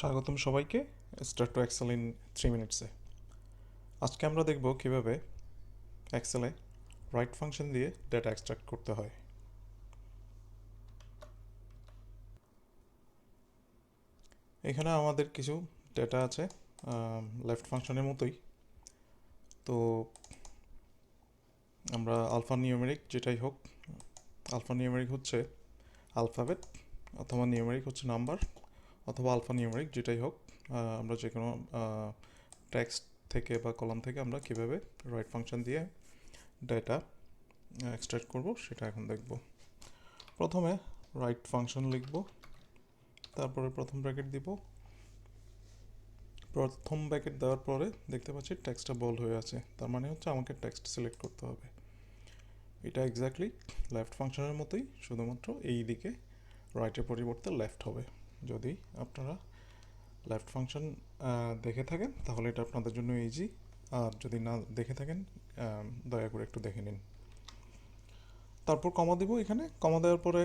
স্বাগতম সবাইকে start two Excel in 3 মিনিটসে। আজকে আমরা দেখব কিভাবে এক্সেলে রাইট ফাংশন দিয়ে ডেটা এক্সট্রাক্ট করতে হয়। এখানে আমাদের কিছু ডেটা আছে লেফট ফাংশনের মতোই। তো আমরা আলফা নিউমেরিক যেটাই হোক, আলফা নিউমেরিক হচ্ছে আলফাবেট, অথবা নিউমেরিক হচ্ছে নাম্বার, অথবা আলফা নিউমেরিক যেটাই হোক, আমরা যে কোনো টেক্সট থেকে বা কলাম থেকে আমরা কিভাবে রাইট ফাংশন দিয়ে ডেটা এক্সট্রাক্ট করব সেটা এখন দেখব। প্রথমে রাইট ফাংশন লিখব, তারপরে প্রথম ব্র্যাকেট দিব। প্রথম ব্র্যাকেট দেওয়ার পরে দেখতে পাচ্ছি টেক্সটটা বোল্ড হয়ে আছে, তার মানে হচ্ছে আমাকে টেক্সট সিলেক্ট করতে হবে। এটা এক্স্যাক্টলি লেফট ফাংশনের মতোই, শুধুমাত্র এই দিকে রাইটের পরিবর্তে লেফট হবে। যদি আপনারা লেফট ফাংশন দেখে থাকেন তাহলে এটা আপনাদের জন্য ইজি, আর যদি না দেখে থাকেন দয়া করে একটু দেখে নিন। তারপর কমা দিব, এখানে কমা দেওয়ার পরে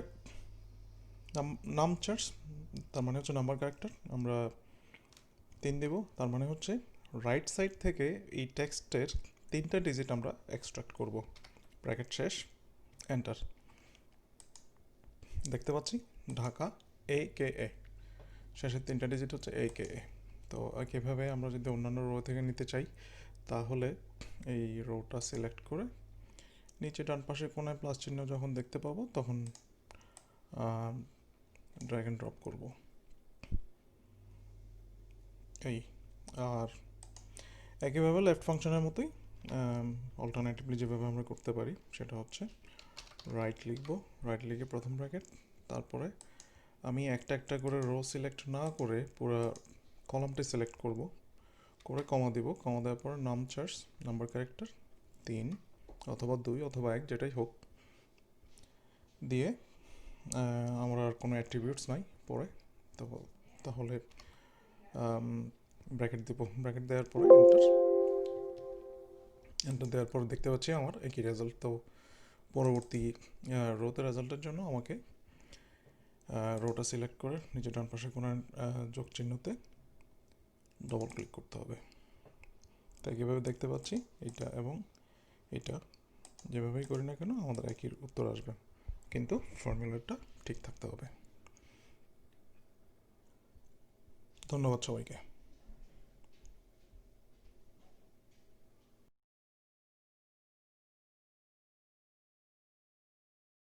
নাম চার্জ, তার মানে হচ্ছে নাম্বার ক্যারেক্টার, আমরা 3 দেব। তার মানে হচ্ছে রাইট সাইড থেকে এই টেক্সটের 3টা ডিজিট আমরা এক্সট্রাক্ট করব। ব্র্যাকেট শেষ, এন্টার। দেখতে পাচ্ছি ঢাকা AKA, শেষের 3টা ডিজিট হচ্ছে AKA। তো কীভাবে আমরা যদি অন্যান্য রো থেকে নিতে চাই তাহলে এই রোটা সিলেক্ট করে নিচে ডান পাশে কোনায় প্লাস চিহ্ন যখন দেখতে পাবো তখন ড্র্যাগ অ্যান্ড ড্রপ করব এই। আর একইভাবে লেফট ফাংশনের মতোই অল্টারনেটিভলি যেভাবে আমরা করতে পারি সেটা হচ্ছে রাইট লিখব, রাইট লিখে প্রথম ব্র্যাকেট, তারপরে আমি একটা একটা করে রো সিলেক্ট না করে পুরো কলামটি সিলেক্ট করব, করে কমা দিব। কমা দেওয়ার পরে নাম চার্জ, নাম্বার ক্যারেক্টার 3 অথবা 2 অথবা 1 যেটাই হোক দিয়ে, আমার আর কোনো অ্যাট্রিবিউটস নাই পরে, তো তাহলে ব্র্যাকেট দেব। ব্র্যাকেট দেওয়ার পরে এন্টার। এন্টার দেওয়ার পর দেখতে পাচ্ছি আমার একই রেজাল্ট। তো পরবর্তী রোতে রেজাল্টের জন্য আমাকে রোটা সিলেক্ট করে নিচে ডান পাশে কোনো যোগ চিহ্নতে ডবল ক্লিক করতে হবে। তাই কীভাবে দেখতে পাচ্ছি এইটা এবং এটা যেভাবেই করি না কেন আমাদের একই উত্তর আসবে, কিন্তু ফর্মুলাটা ঠিক থাকতে হবে। ধন্যবাদ সবাইকে।